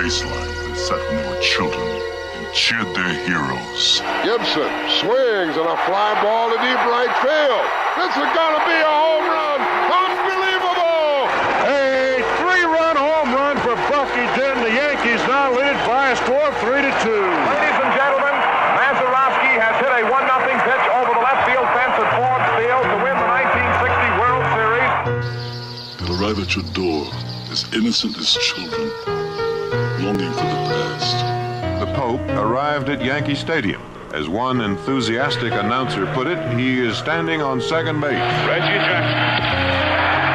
baseline they sat when they were children and cheered their heroes. Gibson swings and a fly ball to deep right field. This is gonna be a home run. Unbelievable! A three-run home run for Bucky Dent. The Yankees now lead by a score of 3-2. Ladies and gentlemen, Mazeroski has hit a 1-0 pitch over the left field fence at Forbes Field to win the 1960 World Series. They'll arrive at your door as innocent as children, longing for the past. The Pope arrived at Yankee Stadium. As one enthusiastic announcer put it, he is standing on second base. Reggie Jackson.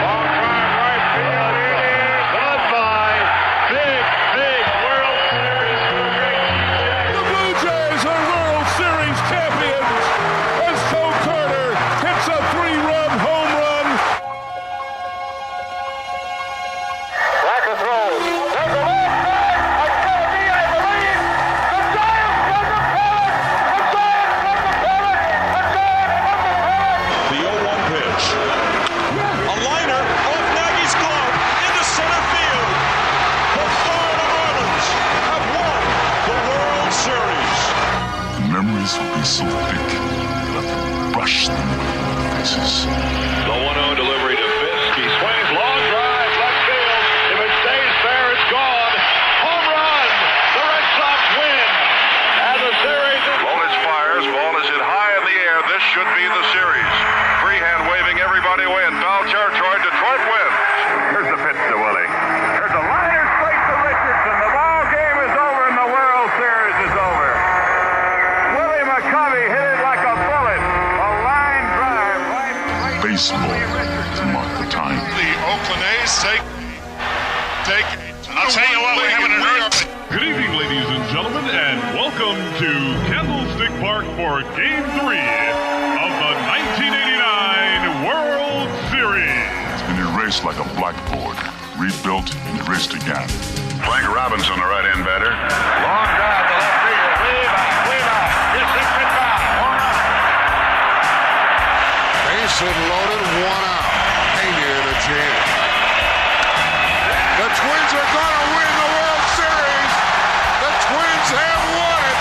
Long drive right field. It is goodbye. Big World Series for Reggie. The Blue Jays are World Series champions as Joe Carter hits a 3-run home run. Back to throw. There's a long drive. It's going to be, I believe, the Giants from the pennant. The Giants from the pennant. The Giants from the pennant. The 0-1 pitch. A liner off Nagy's glove into center field. The Florida Marlins have won the World Series. The memories will be so thick that I can brush them with their faces. The 1-0 delivery to Fisk. He swings, long drive, left field. If it stays fair, it's gone. Home run! The Red Sox win. And the series is... Lolich fires, ball is hit high in the air. This should be the series. Freehand waving everybody away in foul territory. Detroit wins. Here's the pitch to Willie. Here's a liner straight to Richardson. The ball game is over and the World Series is over. Willie McCovey hit it like a bullet. A line drive right. Baseball to mark the time. The Oakland A's take. I'll tell you what, we're having an earth. Good evening, ladies and gentlemen, and welcome to Candlestick Park for Game 3 of the 1989 World Series. It's been erased like a blackboard, rebuilt and erased again. Frank Robinson, the right-hand batter. Long drive to left field. Way back. Gets it back. Home run. Base hit loaded, 1 out. Pena in a jam. The Twins are going to win the World Series. The Twins have won it.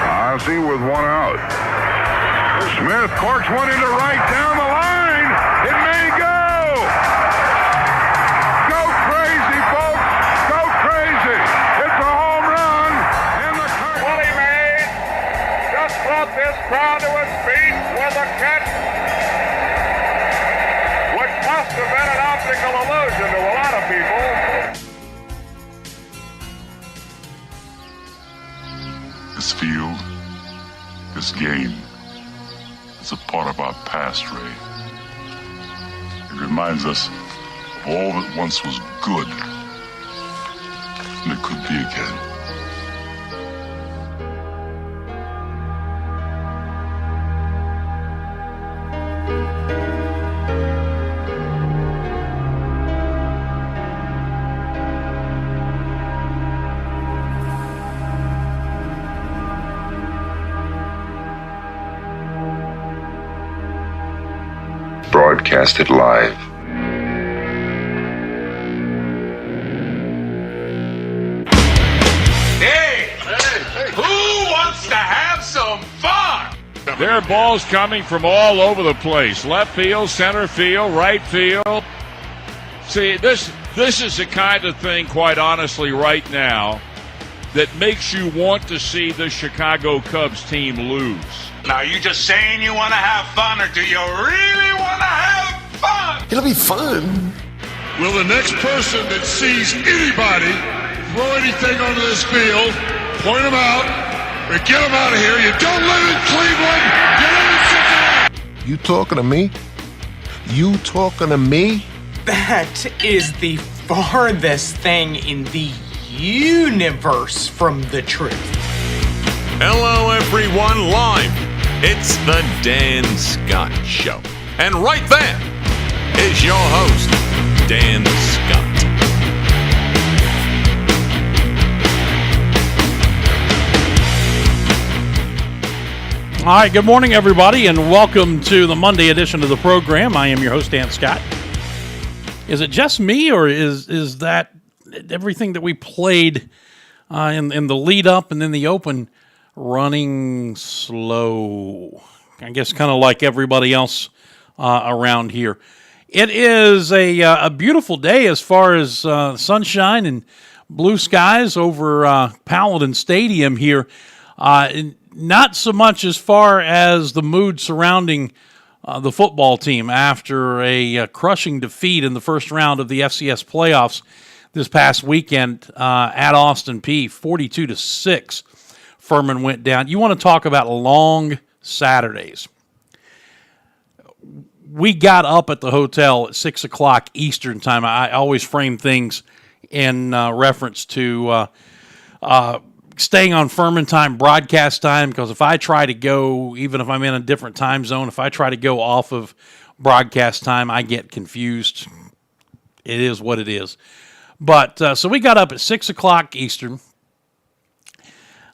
Ozzie with 1 out. Smith corks one into right down the line. It may go. Go crazy, folks. Go crazy. It's a home run. And the Willie Mays just brought this crowd to its feet with a catch which must have been an optical illusion to a lot of people. This field, this game, is a part of our past, Ray. It reminds us of all that once was good, and it could be again. Broadcasted live. Hey! Who wants to have some fun? There are balls coming from all over the place. Left field, center field, right field. See, this is the kind of thing, quite honestly, right now, that makes you want to see the Chicago Cubs team lose. Now, are you just saying you want to have fun, or do you really want to have fun? It'll be fun. Will the next person that sees anybody throw anything onto this field, point them out, or get them out of here? You don't live in Cleveland. You live in Cincinnati. You talking to me? You talking to me? That is the farthest thing in the universe from the truth. Hello, everyone, live. It's the Dan Scott Show. And right there is your host, Dan Scott. All right, good morning, everybody, and welcome to the Monday edition of the program. I am your host, Dan Scott. Is it just me, or is that everything that we played in the lead up and then the open, running slow. I guess kind of like everybody else around here. It is a beautiful day as far as sunshine and blue skies over Paladin Stadium here. Not so much as far as the mood surrounding the football team after a crushing defeat in the first round of the FCS playoffs this past weekend at Austin Peay, 42-6. Furman went down. You want to talk about long Saturdays. We got up at the hotel at 6 o'clock Eastern time. I always frame things in reference to staying on Furman time, broadcast time, because if I try to go, even if I'm in a different time zone, if I try to go off of broadcast time, I get confused. It is what it is. But so we got up at 6 o'clock Eastern,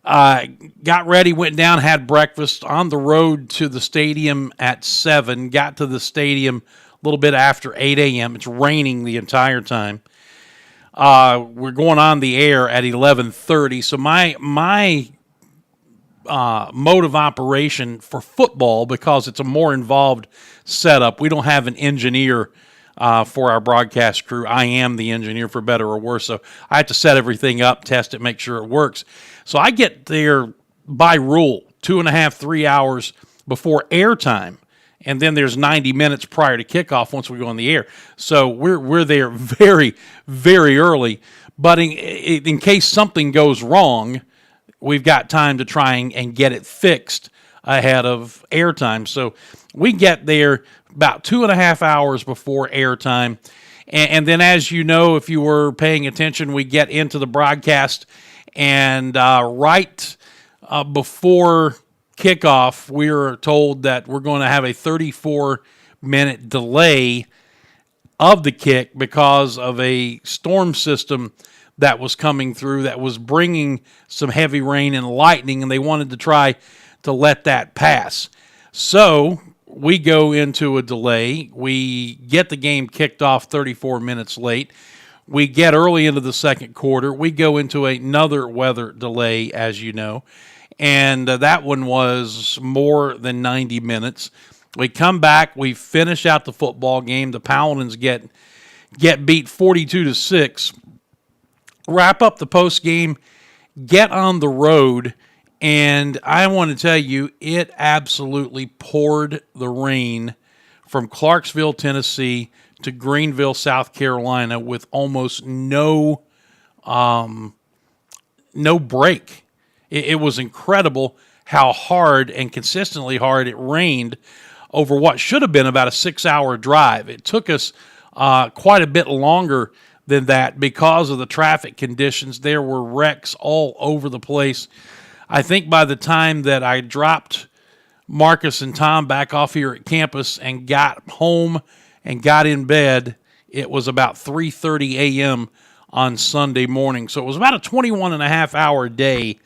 got ready, went down, had breakfast, on the road to the stadium at 7, got to the stadium a little bit after 8 a.m. It's raining the entire time. We're going on the air at 11:30. So my mode of operation for football, because it's a more involved setup, we don't have an engineer for our broadcast crew. I am the engineer, for better or worse. So I have to set everything up, test it, make sure it works. So I get there by rule 2.5, 3 hours before airtime. And then there's 90 minutes prior to kickoff once we go on the air. So we're there very, very early. But in case something goes wrong, we've got time to try and get it fixed ahead of airtime. So we get there about 2.5 hours before airtime. And then, as you know, if you were paying attention, we get into the broadcast. And right before kickoff, we were told that we're going to have a 34-minute delay of the kick because of a storm system that was coming through that was bringing some heavy rain and lightning, and they wanted to try to let that pass. So we go into a delay. We get the game kicked off 34 minutes late. We get early into the second quarter. We go into another weather delay, as you know. And that one was more than 90 minutes. We come back. We finish out the football game. The Paladins get beat 42-6. Wrap up the post game. Get on the road. And I want to tell you, it absolutely poured the rain from Clarksville, Tennessee to Greenville, South Carolina, with almost no break. It was incredible how hard and consistently hard it rained over what should have been about a 6-hour drive. It took us quite a bit longer than that because of the traffic conditions. There were wrecks all over the place. I think by the time that I dropped Marcus and Tom back off here at campus and got home and got in bed, it was about 3:30 a.m. on Sunday morning. So it was about a 21.5-hour day.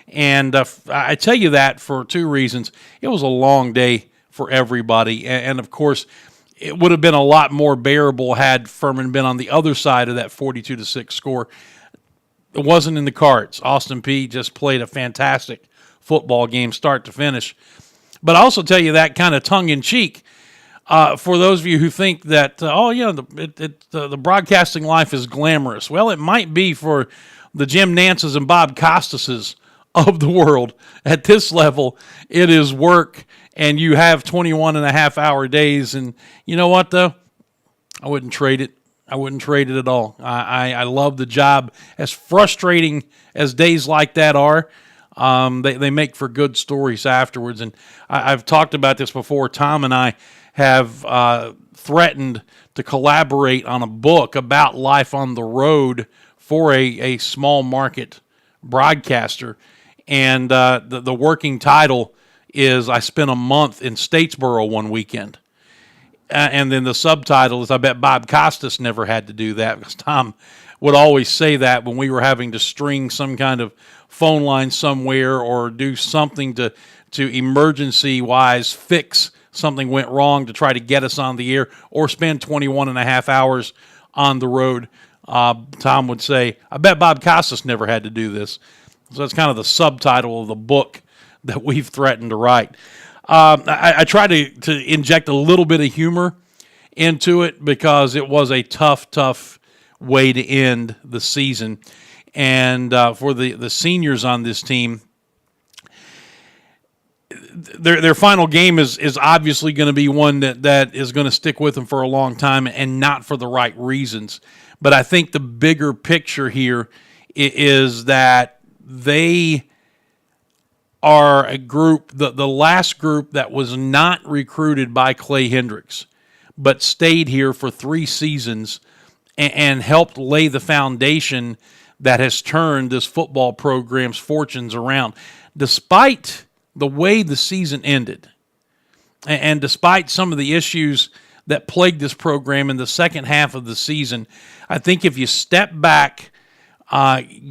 And I tell you that for two reasons. It was a long day for everybody. And of course, it would have been a lot more bearable had Furman been on the other side of that 42-6 score. It wasn't in the cards. Austin Peay just played a fantastic football game start to finish. But I also tell you that kind of tongue-in-cheek for those of you who think that, the broadcasting life is glamorous. Well, it might be for the Jim Nances and Bob Costases of the world. At this level, it is work, and you have 21.5-hour days. And you know what, though? I wouldn't trade it. I wouldn't trade it at all. I love the job. As frustrating as days like that are, they make for good stories afterwards. And I've talked about this before. Tom and I have threatened to collaborate on a book about life on the road for a small market broadcaster. And the working title is I Spent a Month in Statesboro one weekend. And then the subtitle is I Bet Bob Costas never had to do that, because Tom would always say that when we were having to string some kind of phone line somewhere or do something to emergency-wise fix something went wrong to try to get us on the air or spend 21.5 hours on the road. Tom would say, I bet Bob Costas never had to do this. So that's kind of the subtitle of the book that we've threatened to write. I try to inject a little bit of humor into it because it was a tough way to end the season. And for the seniors on this team, their final game is obviously going to be one that is going to stick with them for a long time and not for the right reasons. But I think the bigger picture here is that they are a group, the last group that was not recruited by Clay Hendricks, but stayed here for 3 seasons and helped lay the foundation that has turned this football program's fortunes around. Despite the way the season ended, and despite some of the issues that plagued this program in the second half of the season, I think if you step back,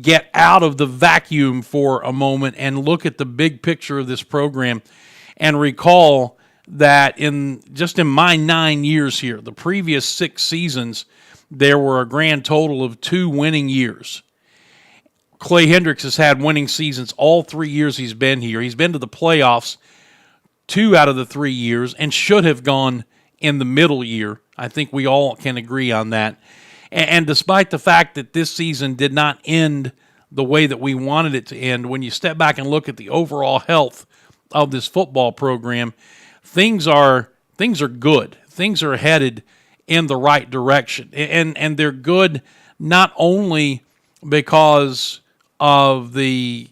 get out of the vacuum for a moment and look at the big picture of this program and recall that in my 9 years here, the previous 6 seasons, there were a grand total of 2 winning years. Clay Hendricks has had winning seasons all 3 years he's been here. He's been to the playoffs 2 out of the 3 years and should have gone in the middle year. I think we all can agree on that. And despite the fact that this season did not end the way that we wanted it to end, when you step back and look at the overall health of this football program, things are good. Things are headed in the right direction. And they're good not only because of the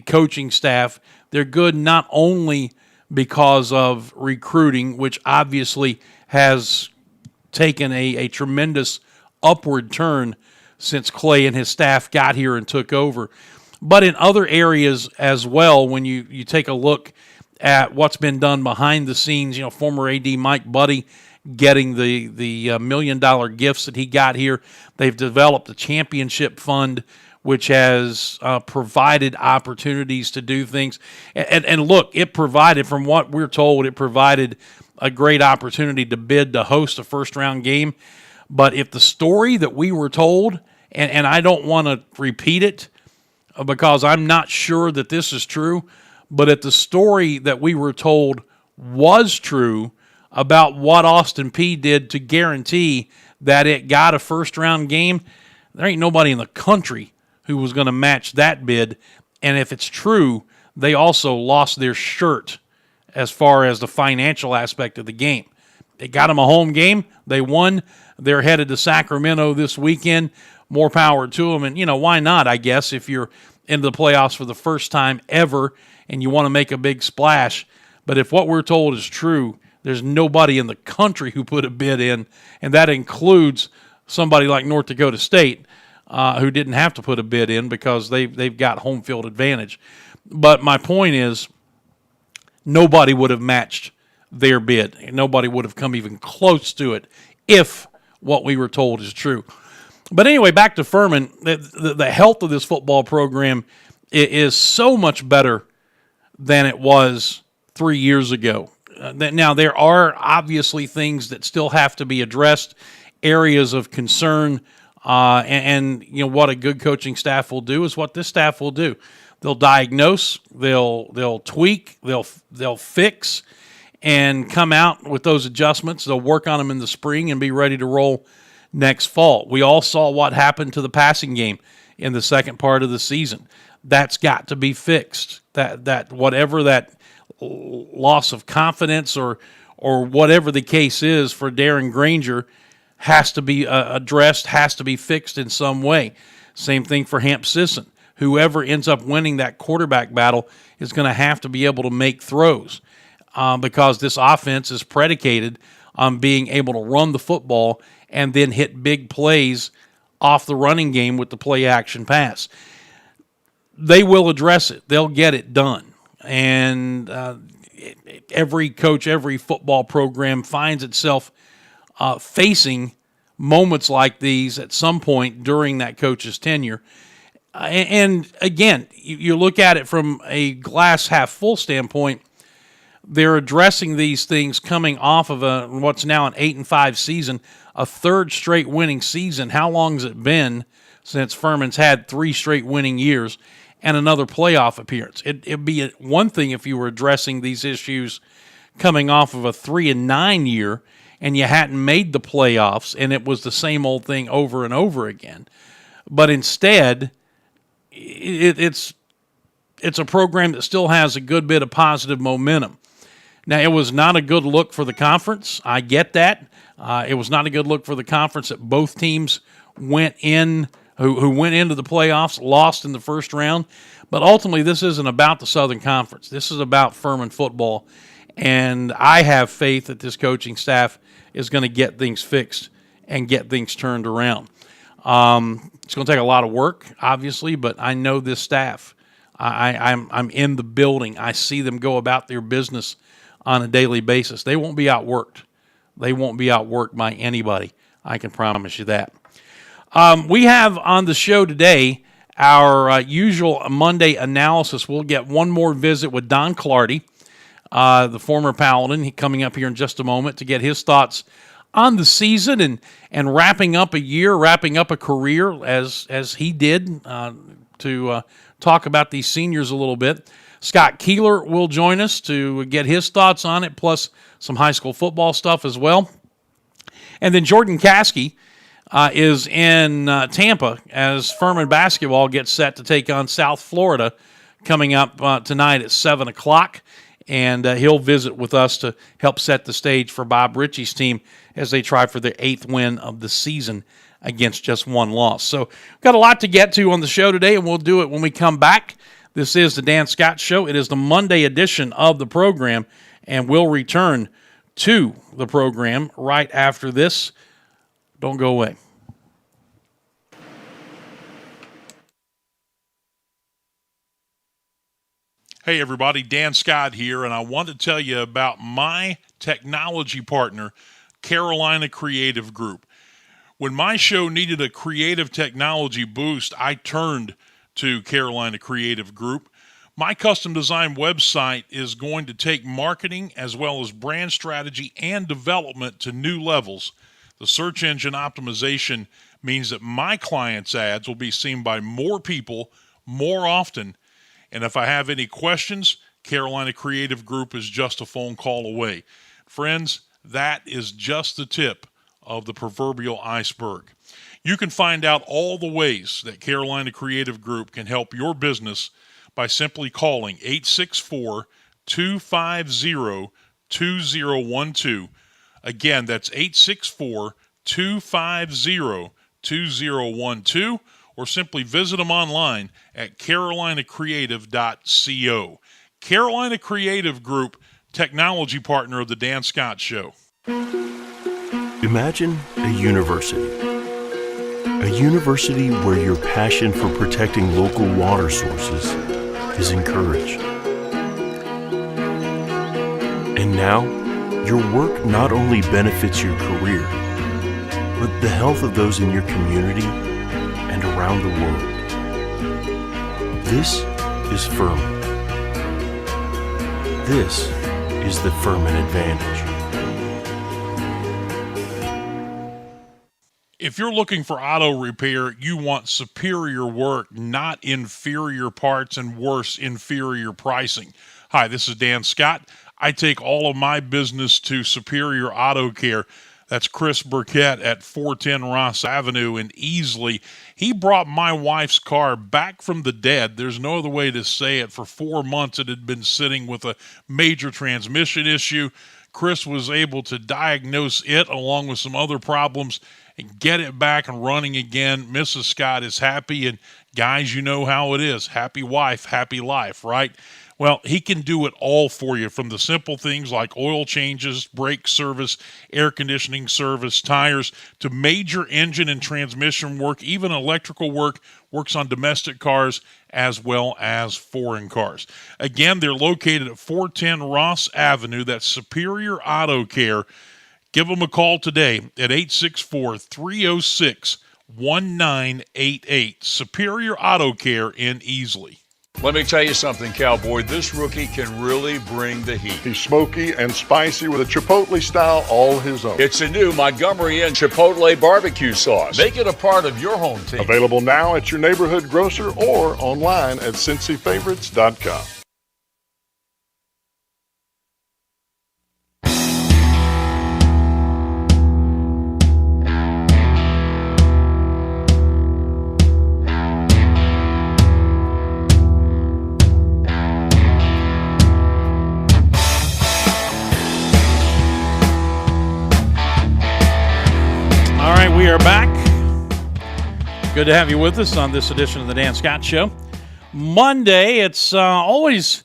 coaching staff, they're good not only because of recruiting, which obviously has taken a tremendous upward turn since Clay and his staff got here and took over, but in other areas as well. When you take a look at what's been done behind the scenes, former AD Mike Buddy getting the $1 million gifts that he got here. They've developed a championship fund, which has provided opportunities to do things. And look, it provided, from what we're told, it provided a great opportunity to bid to host a first-round game. But if the story that we were told, and I don't want to repeat it because I'm not sure that this is true, but if the story that we were told was true about what Austin Peay did to guarantee that it got a first-round game, there ain't nobody in the country who was going to match that bid. And if it's true, they also lost their shirt as far as the financial aspect of the game. They got them a home game. They won. They're headed to Sacramento this weekend. More power to them. And, why not, I guess, if you're into the playoffs for the first time ever and you want to make a big splash. But if what we're told is true, there's nobody in the country who put a bid in, and that includes somebody like North Dakota State, who didn't have to put a bid in because they've got home field advantage. But my point is, nobody would have matched their bid. Nobody would have come even close to it if what we were told is true. But anyway, back to Furman. The health of this football program is so much better than it was 3 years ago. Now, there are obviously things that still have to be addressed, areas of concern, and what a good coaching staff will do is what this staff will do. They'll diagnose, they'll tweak, they'll fix, and come out with those adjustments. They'll work on them in the spring and be ready to roll next fall. We all saw what happened to the passing game in the second part of the season. That's got to be fixed. That whatever that loss of confidence or whatever the case is for Darren Granger has to be addressed, has to be fixed in some way. Same thing for Hamp Sisson. Whoever ends up winning that quarterback battle is going to have to be able to make throws because this offense is predicated on being able to run the football and then hit big plays off the running game with the play-action pass. They will address it. They'll get it done. And every coach, every football program finds itself facing moments like these at some point during that coach's tenure. And again, you look at it from a glass half full standpoint, they're addressing these things coming off of what's now an 8-5 season, a third straight winning season. How long has it been since Furman's had 3 straight winning years and another playoff appearance? It'd be one thing if you were addressing these issues coming off of a 3-9 year and you hadn't made the playoffs and it was the same old thing over and over again. But instead, it's a program that still has a good bit of positive momentum. Now, it was not a good look for the conference. I get that. It was not a good look for the conference that both teams went in, who went into the playoffs, lost in the first round. But ultimately, this isn't about the Southern Conference. This is about Furman football. And I have faith that this coaching staff is going to get things fixed and get things turned around. It's going to take a lot of work, obviously, but I know this staff. I'm in the building. I see them go about their business on a daily basis. They won't be outworked. They won't be outworked by anybody. I can promise you that. We have on the show today our usual Monday analysis. We'll get one more visit with Don Clardy, the former Paladin. He's coming up here in just a moment to get his thoughts on the season and wrapping up a year, wrapping up a career as he did, to talk about these seniors a little bit. Scott Keeler will join us to get his thoughts on it, plus some high school football stuff as well. And then Jordan Caskey is in Tampa as Furman basketball gets set to take on South Florida coming up tonight at 7 o'clock. And he'll visit with us to help set the stage for Bob Ritchie's team as they try for their 8th win of the season against just one loss. So we've got a lot to get to on the show today, and we'll do it when we come back. This is the Dan Scott Show. It is the Monday edition of the program, and we'll return to the program right after this. Don't go away. Hey everybody, Dan Scott here, and I want to tell you about my technology partner, Carolina Creative Group. When my show needed a creative technology boost, I turned to Carolina Creative Group. My custom design website is going to take marketing as well as brand strategy and development to new levels. The search engine optimization means that my clients' ads will be seen by more people more often. And if I have any questions, Carolina Creative Group is just a phone call away. Friends, that is just the tip of the proverbial iceberg. You can find out all the ways that Carolina Creative Group can help your business by simply calling 864-250-2012. Again, that's 864-250-2012. Or simply visit them online at carolinacreative.co. Carolina Creative Group, technology partner of the Dan Scott Show. Imagine a university. A university where your passion for protecting local water sources is encouraged. And now, your work not only benefits your career, but the health of those in your community and around the world. This is Furman. This is the Furman Advantage. If you're looking for auto repair, you want superior work, not inferior parts and worse, inferior pricing. Hi, this is Dan Scott. I take all of my business to Superior Auto Care. That's Chris Burkett at 410 Ross Avenue in Easley. He brought my wife's car back from the dead. There's no other way to say it. For 4 months, it had been sitting with a major transmission issue. Chris was able to diagnose it along with some other problems and get it back and running again. Mrs. Scott is happy, and guys, you know how it is. Happy wife, happy life, right? Well, he can do it all for you, from the simple things like oil changes, brake service, air conditioning service, tires, to major engine and transmission work, even electrical work. Works on domestic cars as well as foreign cars. Again, they're located at 410 Ross Avenue. That's Superior Auto Care. Give them a call today at 864-306-1988. Superior Auto Care in Easley. Let me tell you something, Cowboy. This rookie can really bring the heat. He's smoky and spicy with a Chipotle style all his own. It's a new Montgomery Inn Chipotle barbecue sauce. Make it a part of your home team. Available now at your neighborhood grocer or online at CincyFavorites.com. We are back. Good to have you with us on this edition of the Dan Scott Show. Monday, it's always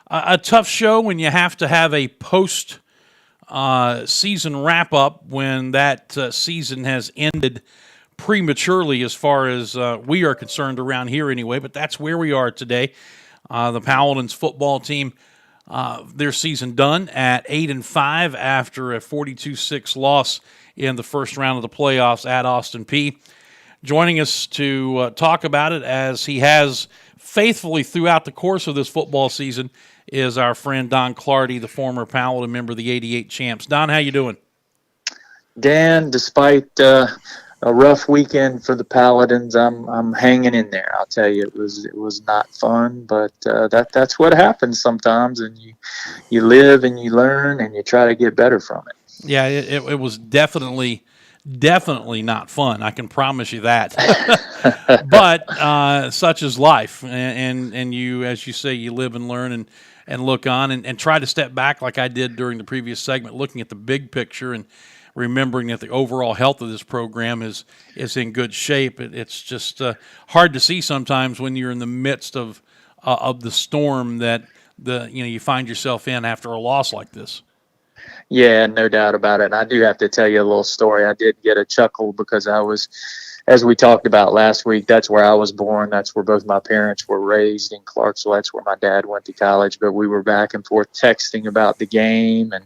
a tough show when you have to have a post-season wrap-up when that season has ended prematurely as far as we are concerned around here anyway, but that's where we are today. The Paladins football team, their season done at 8-5 after a 42-6 loss in the first round of the playoffs at Austin Peay. Joining us to talk about it, as he has faithfully throughout the course of this football season, is our friend Don Clardy, the former Paladin member of the 88 Champs. Don, how you doing? Dan, despite a rough weekend for the Paladins, I'm hanging in there. I'll tell you, it was not fun, but that's what happens sometimes, and you live and you learn and you try to get better from it. Yeah, it was definitely not fun. I can promise you that. But such is life, and you, as you say, you live and learn and look on and try to step back like I did during the previous segment, looking at the big picture and remembering that the overall health of this program is in good shape. It's just hard to see sometimes when you're in the midst of the storm that you find yourself in after a loss like this. Yeah, no doubt about it. And I do have to tell you a little story. I did get a chuckle because I was, as we talked about last week, that's where I was born. That's where both my parents were raised, in Clarksville. That's where my dad went to college. But we were back and forth texting about the game, and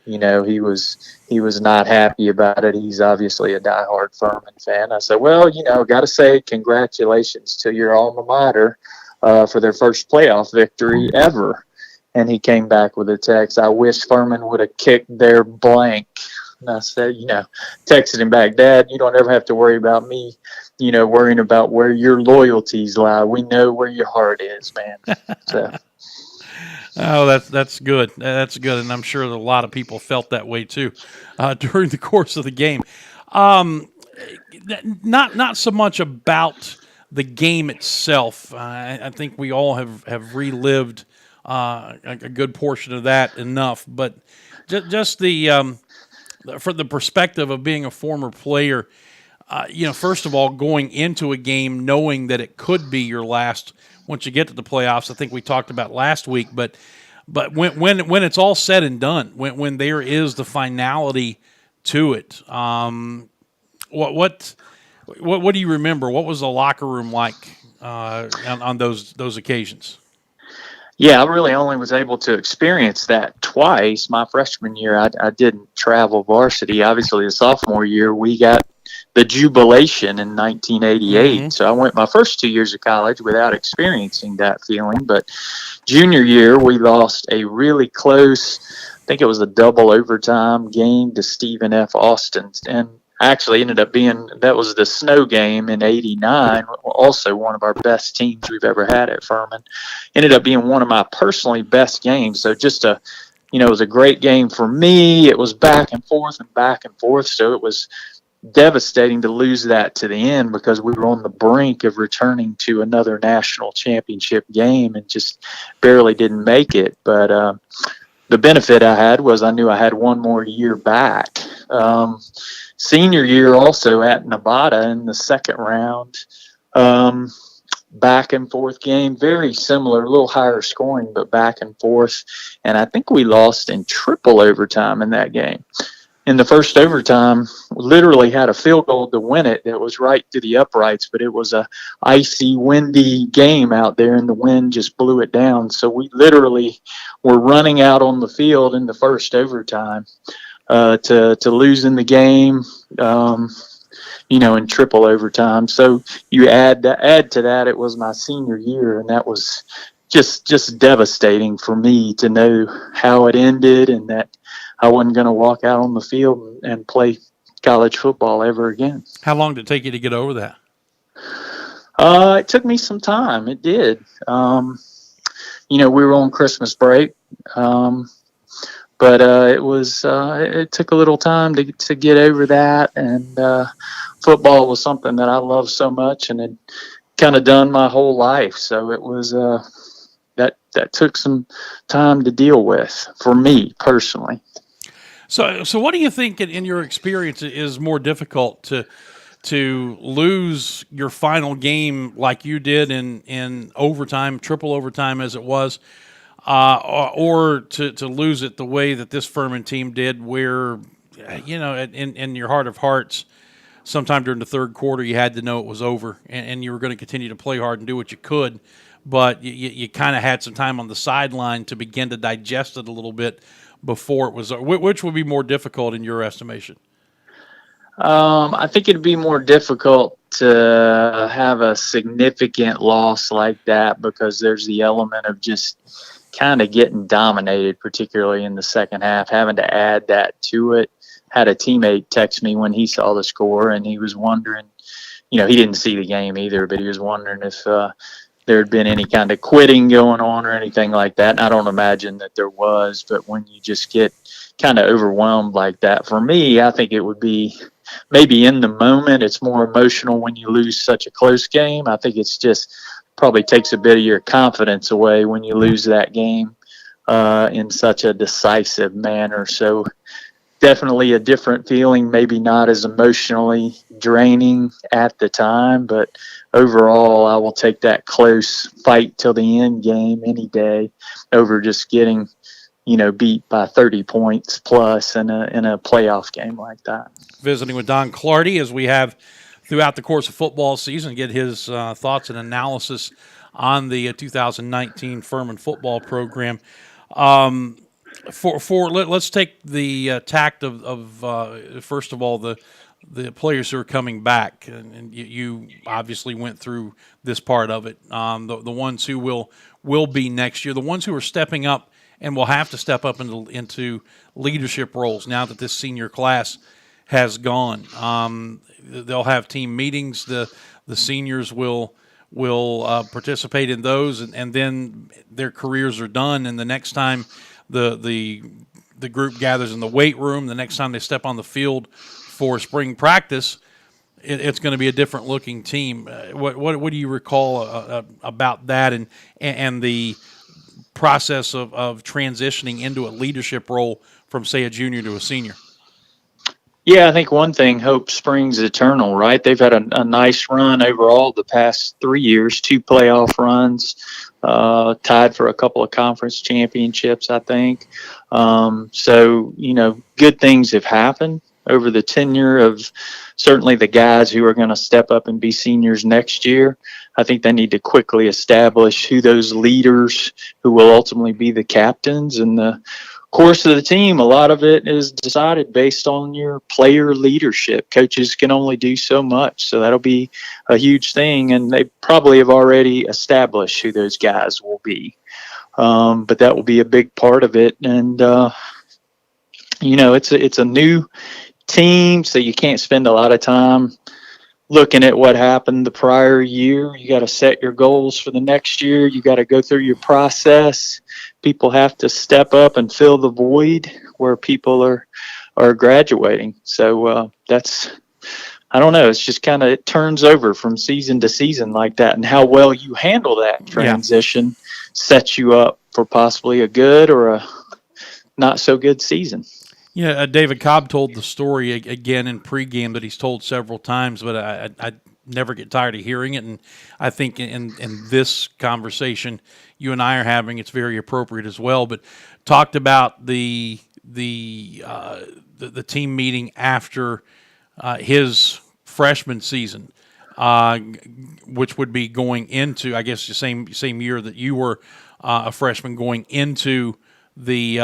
he was not happy about it. He's obviously a diehard Furman fan. I said, well, got to say congratulations to your alma mater for their first playoff victory ever. And he came back with a text, I wish Furman would have kicked their blank. And I said, texted him back, Dad, you don't ever have to worry about me, worrying about where your loyalties lie. We know where your heart is, man. So. Oh, that's good. That's good, and I'm sure that a lot of people felt that way too during the course of the game. Not so much about the game itself. I think we all have relived a good portion of that enough, but just the from the perspective of being a former player, first of all, going into a game knowing that it could be your last once you get to the playoffs. I think we talked about last week, but when it's all said and done, when there is the finality to it, what do you remember? What was the locker room like on those occasions? Yeah, I really only was able to experience that twice. My freshman year, I didn't travel varsity. Obviously, the sophomore year, we got the jubilation in 1988. Mm-hmm. So I went my first 2 years of college without experiencing that feeling. But junior year, we lost a really close, I think it was a double overtime game to Stephen F. Austin. And actually ended up being, that was the snow game in 89, also one of our best teams we've ever had at Furman. Ended up being one of my personally best games. So just it was a great game for me. It was back and forth. So it was devastating to lose that to the end because we were on the brink of returning to another national championship game and just barely didn't make it. But the benefit I had was I knew I had one more year back. Senior year also at Nevada in the second round, back and forth game, very similar, a little higher scoring, but back and forth. And I think we lost in triple overtime in that game. In the first overtime, literally had a field goal to win it. It was right to the uprights, but it was a icy, windy game out there, and the wind just blew it down. So we literally were running out on the field in the first overtime to lose in the game. in triple overtime. So you add to that, it was my senior year, and that was just devastating for me to know how it ended and that I wasn't going to walk out on the field and play college football ever again. How long did it take you to get over that? It took me some time. It did. We were on Christmas break, but it took a little time to get over that. And football was something that I loved so much and had kind of done my whole life. So it was that took some time to deal with for me personally. So what do you think in your experience is more difficult to lose your final game like you did in overtime, triple overtime as it was, or to lose it the way that this Furman team did, where in your heart of hearts, sometime during the third quarter, you had to know it was over, and you were going to continue to play hard and do what you could, but you kind of had some time on the sideline to begin to digest it a little bit before it was. Which would be more difficult in your estimation? I think it'd be more difficult to have a significant loss like that because there's the element of just kind of getting dominated, particularly in the second half, having to add that to it. Had a teammate text me when he saw the score, and he was wondering, he didn't see the game either, but he was wondering if there had been any kind of quitting going on or anything like that. And I don't imagine that there was, but when you just get kind of overwhelmed like that, for me, I think it would be maybe in the moment. It's more emotional when you lose such a close game. I think it's just probably takes a bit of your confidence away when you lose that game in such a decisive manner. So definitely a different feeling, maybe not as emotionally draining at the time, but overall I will take that close fight till the end game any day over just getting beat by 30 points plus in a playoff game like that. Visiting with Don Clardy as we have throughout the course of football season, get his thoughts and analysis on the 2019 Furman football program. Let's take the tact of first of all the players who are coming back, and you obviously went through this part of it. The ones who will be next year, the ones who are stepping up and will have to step up into leadership roles now that this senior class has gone. They'll have team meetings. The seniors will participate in those, and then their careers are done. And the next time the group gathers in the weight room, the next time they step on the field for spring practice, it's going to be a different looking team. What do you recall about that and the process of transitioning into a leadership role from, say, a junior to a senior? Yeah, I think one thing, hope springs eternal, right? They've had a nice run overall the past 3 years, 2 playoff runs, tied for a couple of conference championships, I think. So, good things have happened over the tenure of certainly the guys who are going to step up and be seniors next year. I think they need to quickly establish who those leaders who will ultimately be the captains and the course of the team. A lot of it is decided based on your player leadership. Coaches can only do so much, so that'll be a huge thing, and they probably have already established who those guys will be. But that will be a big part of it, and it's a new team, so you can't spend a lot of time looking at what happened the prior year. You got to set your goals for the next year. You got to go through your process. People have to step up and fill the void where people are graduating. So I don't know. It's just kind of, it turns over from season to season like that, and how well you handle that transition sets you up for possibly a good or a not so good season. Yeah, David Cobb told the story again in pregame that he's told several times, but I never get tired of hearing it. And I think in this conversation you and I are having, it's very appropriate as well. But talked about the team meeting after his freshman season, which would be going into, I guess, the same year that you were a freshman, going into the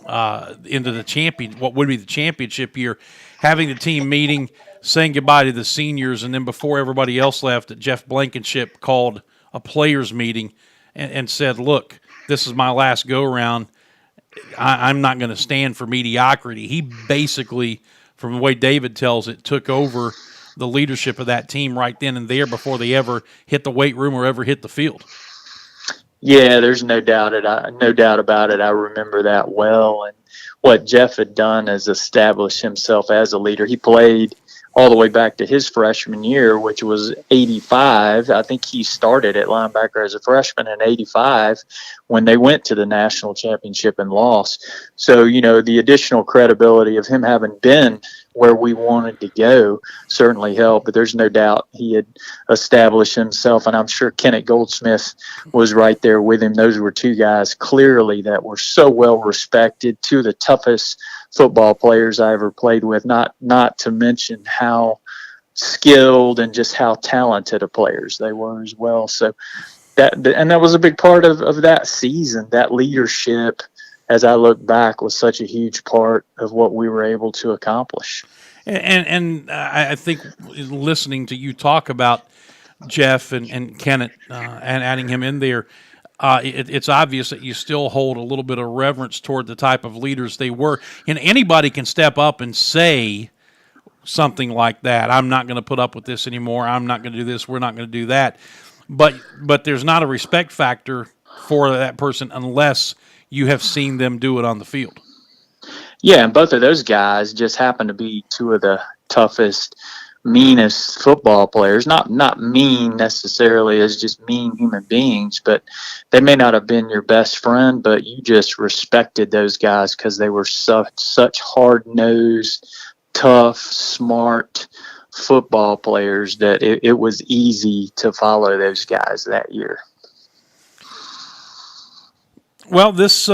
into what would be the championship year, having the team meeting, saying goodbye to the seniors, and then before everybody else left, Jeff Blankenship called a players meeting and said, "Look, this is my last go around. I'm not going to stand for mediocrity." He basically, from the way David tells it, took over the leadership of that team right then and there before they ever hit the weight room or ever hit the field. Yeah, there's no doubt about it. I remember that well. And what Jeff had done is establish himself as a leader. He played all the way back to his freshman year, which was 85. I think he started at linebacker as a freshman in 85 when they went to the national championship and lost. So, the additional credibility of him having been where we wanted to go certainly helped, but there's no doubt he had established himself, and I'm sure Kenneth Goldsmith was right there with him. Those were two guys clearly that were so well respected, two of the toughest football players I ever played with, not to mention how skilled and just how talented of players they were as well. So that was a big part of that season. That leadership, as I look back, was such a huge part of what we were able to accomplish. And I think listening to you talk about Jeff and Kenneth and adding him in there, it's obvious that you still hold a little bit of reverence toward the type of leaders they were. And anybody can step up and say something like that. I'm not going to put up with this anymore. I'm not going to do this. We're not going to do that. But there's not a respect factor for that person unless you have seen them do it on the field. Yeah, and both of those guys just happen to be two of the toughest, meanest football players. Not mean necessarily as just mean human beings, but they may not have been your best friend, but you just respected those guys because they were such hard-nosed, tough, smart football players that it was easy to follow those guys that year. Well, this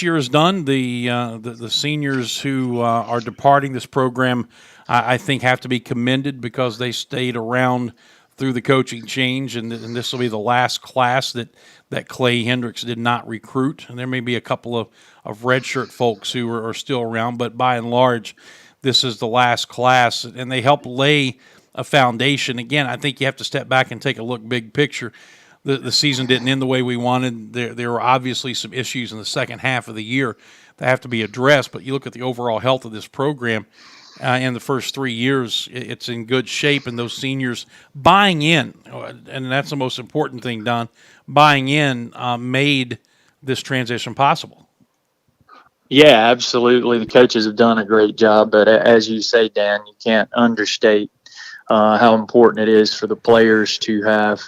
year is done. The seniors who are departing this program, I think, have to be commended because they stayed around through the coaching change, and this will be the last class that Clay Hendricks did not recruit. And there may be a couple of redshirt folks who are still around, but by and large, this is the last class, and they help lay a foundation. Again, I think you have to step back and take a look big picture. The season didn't end the way we wanted. There were obviously some issues in the second half of the year that have to be addressed, but you look at the overall health of this program in the first 3 years, it's in good shape, and those seniors buying in, and that's the most important thing, Don, buying in made this transition possible. Yeah, absolutely. The coaches have done a great job, but as you say, Dan, you can't understate how important it is for the players to have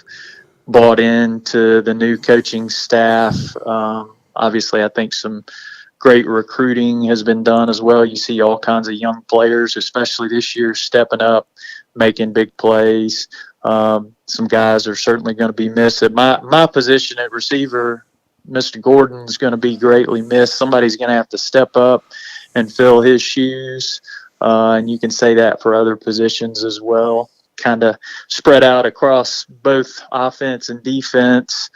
bought into the new coaching staff. Obviously, I think some great recruiting has been done as well. You see all kinds of young players, especially this year, stepping up, making big plays. Some guys are certainly going to be missed. At my position at receiver, Mr. Gordon's going to be greatly missed. Somebody's going to have to step up and fill his shoes. And you can say that for other positions as well. Kind of spread out across both offense and defense.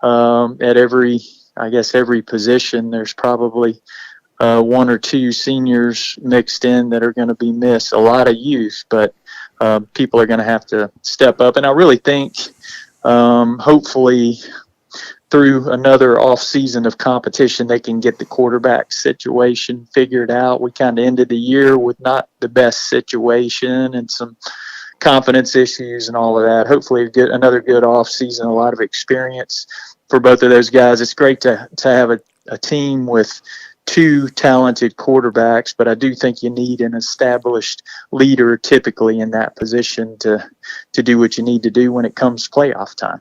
At every position, there's probably one or two seniors mixed in that are going to be missed. A lot of youth, but people are going to have to step up. And I really think, hopefully, through another off season of competition, they can get the quarterback situation figured out. We kind of ended the year with not the best situation and some confidence issues and all of that. Hopefully another good off season, a lot of experience for both of those guys. It's great to have a team with two talented quarterbacks, but I do think you need an established leader typically in that position to do what you need to do when it comes playoff time.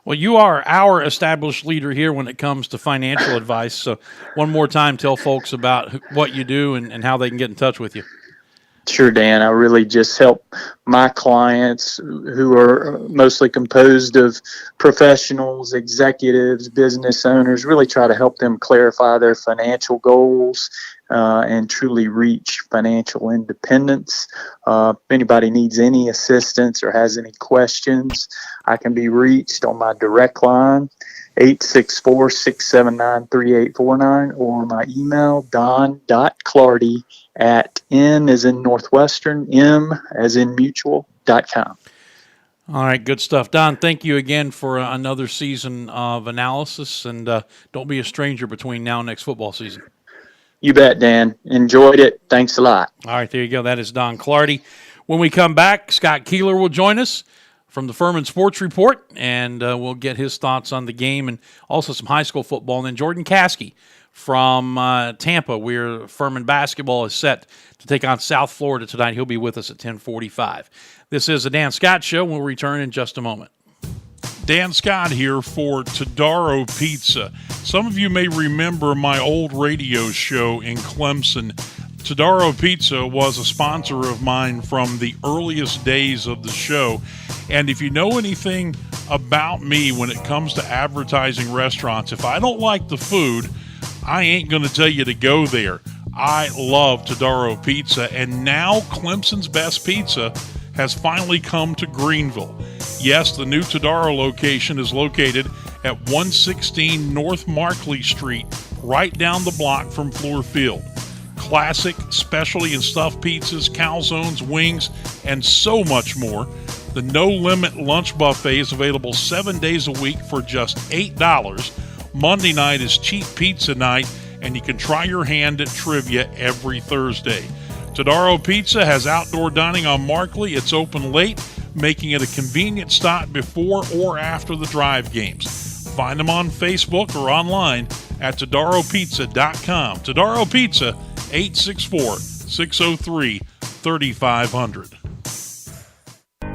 Well, you are our established leader here when it comes to financial advice. So one more time, tell folks about what you do and how they can get in touch with you. Sure, Dan. I really just help my clients, who are mostly composed of professionals, executives, business owners, really try to help them clarify their financial goals and truly reach financial independence. If anybody needs any assistance or has any questions, I can be reached on my direct line 864-679-3849, or my email, don.clardy at N as in Northwestern, M as in mutual.com. All right, good stuff. Don, thank you again for another season of analysis, and don't be a stranger between now and next football season. You bet, Dan. Enjoyed it. Thanks a lot. All right, there you go. That is Don Clardy. When we come back, Scott Keeler will join us from the Furman Sports Report, and we'll get his thoughts on the game and also some high school football. And then Jordan Caskey from Tampa, where Furman basketball is set to take on South Florida tonight. He'll be with us at 10:45. This is the Dan Scott Show. We'll return in just a moment. Dan Scott here for Todaro Pizza. Some of you may remember my old radio show in Clemson. Todaro Pizza was a sponsor of mine from the earliest days of the show. And if you know anything about me when it comes to advertising restaurants, if I don't like the food, I ain't going to tell you to go there. I love Todaro Pizza, and now Clemson's Best Pizza has finally come to Greenville. Yes, the new Todaro location is located at 116 North Markley Street, right down the block from Fluor Field. Classic, specialty and stuffed pizzas, calzones, wings, and so much more. The No Limit Lunch Buffet is available 7 days a week for just $8. Monday night is cheap pizza night, and you can try your hand at trivia every Thursday. Todaro Pizza has outdoor dining on Markley. It's open late, making it a convenient stop before or after the drive games. Find them on Facebook or online at TodaroPizza.com. Todaro Pizza, 864-603-3500.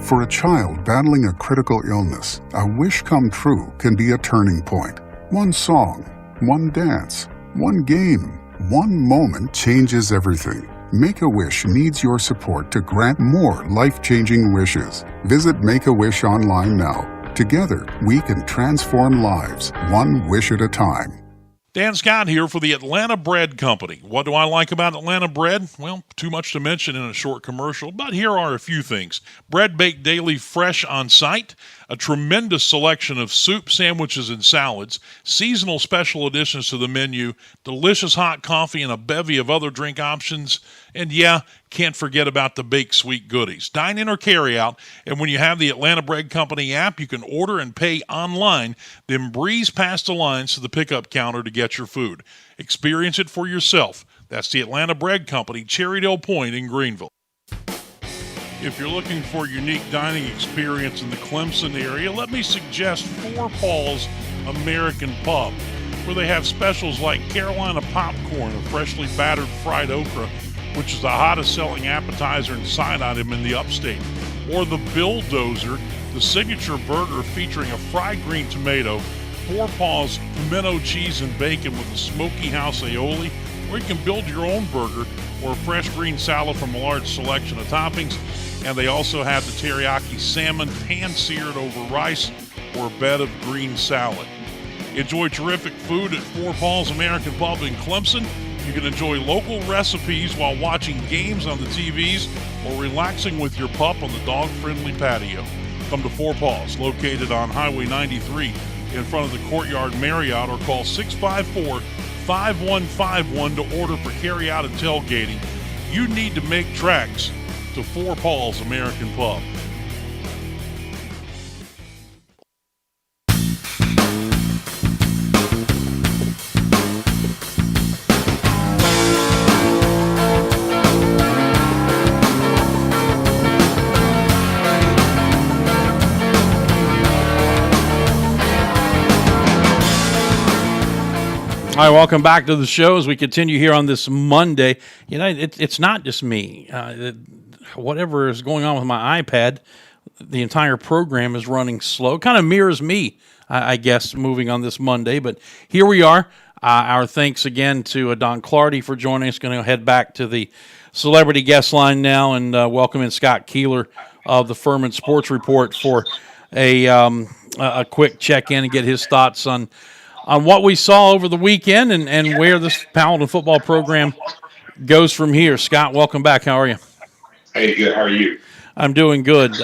For a child battling a critical illness, a wish come true can be a turning point. One song, one dance, one game, one moment changes everything. Make-A-Wish needs your support to grant more life-changing wishes. Visit Make-A-Wish online now. Together, we can transform lives, one wish at a time. Dan Scott here for the Atlanta Bread Company. What do I like about Atlanta Bread? Well, too much to mention in a short commercial, but here are a few things. Bread baked daily fresh on site, a tremendous selection of soup, sandwiches, and salads, seasonal special additions to the menu, delicious hot coffee, and a bevy of other drink options. And yeah, can't forget about the baked sweet goodies. Dine in or carry out, and when you have the Atlanta Bread Company app, you can order and pay online, then breeze past the lines to the pickup counter to get your food. Experience it for yourself. That's the Atlanta Bread Company, Cherrydale Point in Greenville. If you're looking for a unique dining experience in the Clemson area, let me suggest Four Paws American Pub, where they have specials like Carolina popcorn, a freshly battered fried okra, which is the hottest selling appetizer and side item in the upstate, or the Bulldozer, the signature burger featuring a fried green tomato, Four Paws pimento cheese and bacon with a smoky house aioli, or you can build your own burger or a fresh green salad from a large selection of toppings. And they also have the teriyaki salmon pan-seared over rice or a bed of green salad. Enjoy terrific food at Four Paws American Pub in Clemson. You can enjoy local recipes while watching games on the TVs or relaxing with your pup on the dog-friendly patio. Come to Four Paws, located on Highway 93 in front of the Courtyard Marriott, or call 654-5151 to order for carry-out and tailgating. You need to make tracks to Four Paws American Pub. All right, welcome back to the show as we continue here on this Monday. You know, it's not just me. Whatever is going on with my iPad, the entire program is running slow. It kind of mirrors me, I guess, moving on this Monday. But here we are. Our thanks again to Don Clardy for joining us. Going to head back to the celebrity guest line now and welcome in Scott Keeler of the Furman Sports Report for a quick check-in and get his thoughts on what we saw over the weekend and where this Paladin football program goes from here. Scott, welcome back. How are you? Hey, good. How are you? I'm doing good.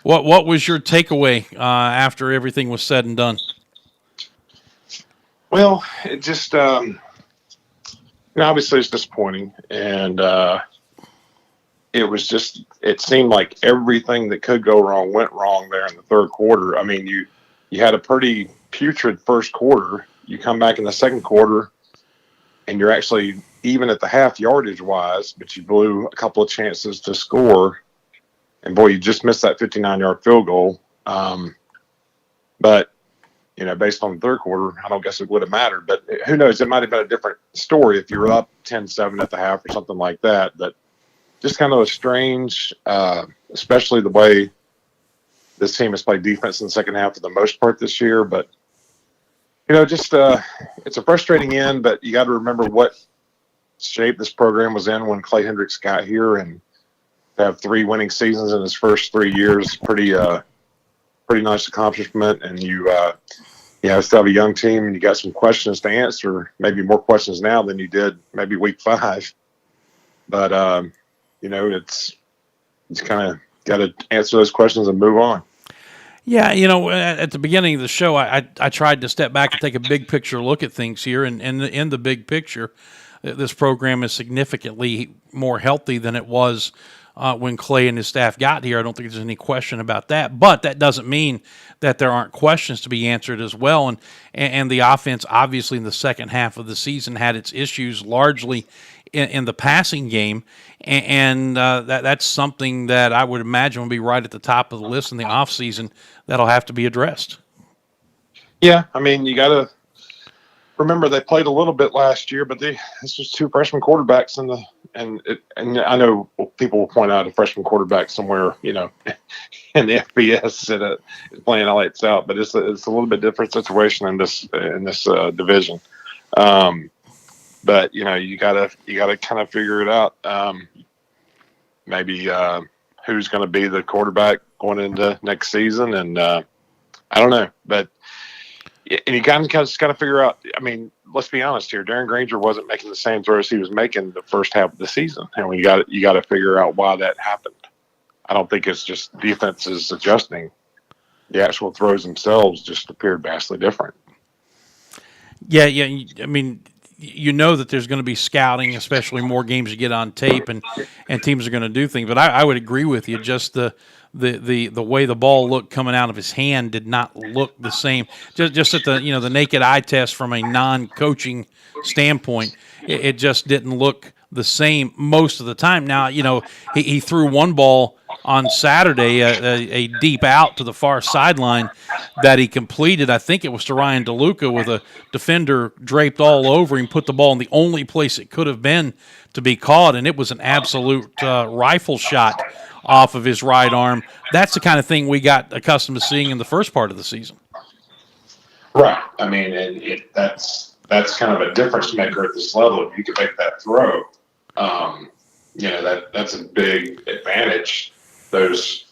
What was your takeaway after everything was said and done? Well, it just, obviously it's disappointing. And it seemed like everything that could go wrong went wrong there in the third quarter. I mean, you had a pretty putrid first quarter. You come back in the second quarter, and you're actually even at the half yardage wise, but you blew a couple of chances to score. And boy, you just missed that 59-yard field goal. But, based on the third quarter, I don't guess it would have mattered. But who knows? It might have been a different story if you were up 10-7 at the half or something like that. But just kind of a strange, especially the way this team has played defense in the second half for the most part this year. But, it's a frustrating end, but you got to remember what shape this program was in when Clay Hendricks got here, and to have 3 winning seasons in his first 3 years, pretty nice accomplishment. And you still have a young team, and you got some questions to answer, maybe more questions now than you did maybe week 5. But, it's kind of got to answer those questions and move on. Yeah, at the beginning of the show, I tried to step back and take a big picture look at things here, and in the big picture, this program is significantly more healthy than it was when Clay and his staff got here. I don't think there's any question about that, but that doesn't mean that there aren't questions to be answered as well. And the offense, obviously, in the second half of the season had its issues largely in the passing game, and that's something that I would imagine will be right at the top of the list in the offseason that'll have to be addressed. Yeah, I mean, you got to remember they played a little bit last year, but it's just 2 freshman quarterbacks and I know people will point out a freshman quarterback somewhere, in the FBS is playing lights out, but it's a little bit different situation in this division. But you gotta kind of figure it out. Maybe who's going to be the quarterback going into next season, and I don't know, but. And you kind of just got to figure out. I mean, let's be honest here. Darren Granger wasn't making the same throws he was making the first half of the season, and you got to figure out why that happened. I don't think it's just defenses adjusting. The actual throws themselves just appeared vastly different. Yeah. I mean, that there's going to be scouting, especially more games you get on tape, and teams are going to do things. But I would agree with you. Just the way the ball looked coming out of his hand did not look the same. Just at the naked eye test from a non-coaching standpoint, it just didn't look the same most of the time. Now, he threw one ball on Saturday, a deep out to the far sideline that he completed. I think it was to Ryan DeLuca with a defender draped all over him, put the ball in the only place it could have been to be caught, and it was an absolute rifle shot off of his right arm. That's the kind of thing we got accustomed to seeing in the first part of the season. Right. I mean, that's kind of a difference maker at this level. If you can make that throw, that's a big advantage. Those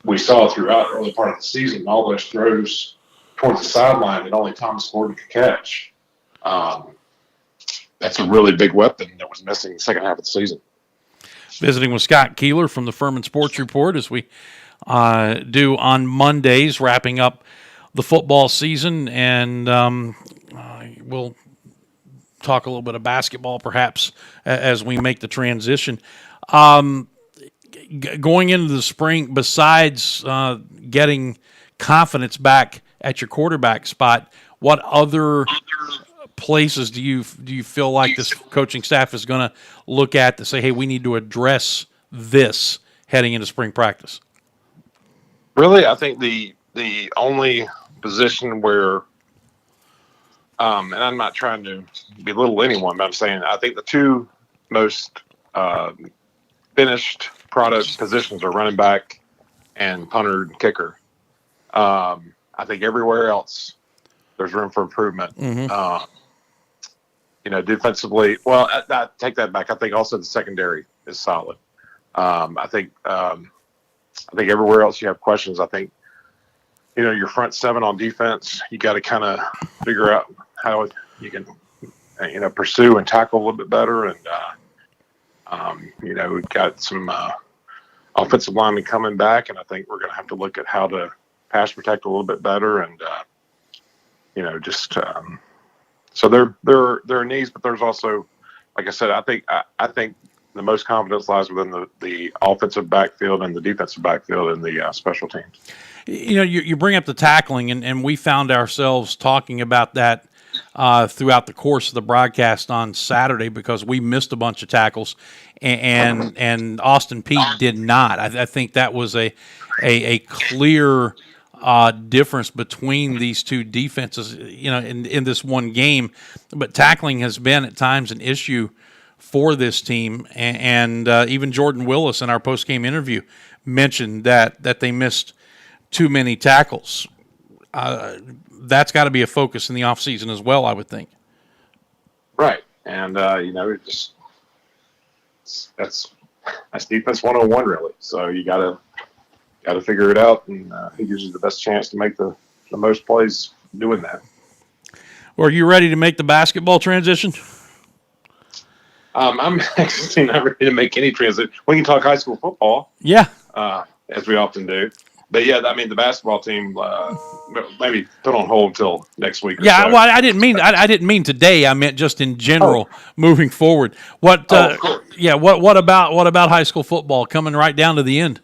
we saw throughout the early part of the season, all those throws towards the sideline that only Thomas Gordon could catch. That's a really big weapon that was missing in the second half of the season. Visiting with Scott Keeler from the Furman Sports Report, as we do on Mondays, wrapping up the football season, and we'll talk a little bit of basketball perhaps as we make the transition. Going into the spring, besides getting confidence back at your quarterback spot, what other places do you feel like this coaching staff is going to look at to say, hey, we need to address this heading into spring practice? Really, I think the only position where, and I'm not trying to belittle anyone, but I'm saying I think the 2 most finished product positions are running back and punter and kicker. I think everywhere else there's room for improvement. Mm-hmm. Defensively, well, I take that back. I think also the secondary is solid. I think everywhere else you have questions. I think, your front 7 on defense, you got to kind of figure out how you can, pursue and tackle a little bit better. And, we've got some offensive linemen coming back, and I think we're going to have to look at how to pass protect a little bit better and, just So there are needs, but there's also, like I said, I think the most confidence lies within the offensive backfield and the defensive backfield and the special teams. You bring up the tackling, and we found ourselves talking about that throughout the course of the broadcast on Saturday because we missed a bunch of tackles, and Austin Peay did not. I think that was a clear difference between these two defenses, in this one game. But tackling has been at times an issue for this team, and even Jordan Willis in our post-game interview mentioned that they missed too many tackles. That's got to be a focus in the offseason as well, I would think. Right, and that's defense 101 really. So you got to figure it out, and who gives you the best chance to make the most plays doing that. Well, are you ready to make the basketball transition? I'm actually not ready to make any transition. We can talk high school football. Yeah. As we often do. But yeah, I mean the basketball team maybe put on hold until next week. Yeah, so. well, I didn't mean today. I meant just in general, moving forward. What? What about high school football coming right down to the end?